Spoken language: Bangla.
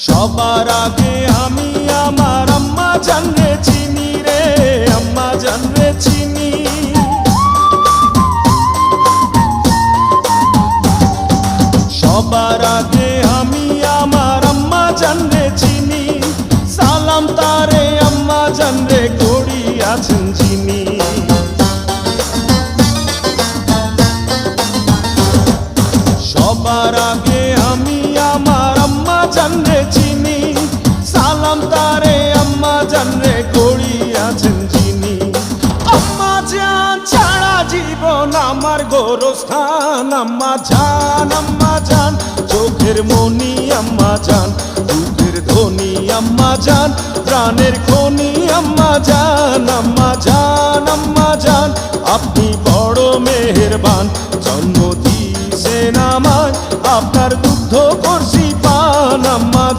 সবার আগে আমি আমার আম্মা জানরে চিনি রে, আম্মা জানরে চিনি। সবার আগে আমি আমার আম্মা জানরে চিনি, সালাম তারে আম্মা জানরে করিয়াছেন চিনি। সবার আগে আমি আমার আম্মা জানরে চিনি, সালাম তারে আম্মা জানরে করিয়াছেন চিনি। আম্মা জান ছাড়া জীবন আমার গোরস্থান, আম্মা জান চোখের মনি আম্মা জান, দুধের ধনী আম্মা জান, প্রাণের খনি আম্মা জান। আম্মা জান আপনি বড় মেহেরবান, জন্ম দিয়েছেন আমায়, আপনার দুগ্ধ করছি পান। আম্মা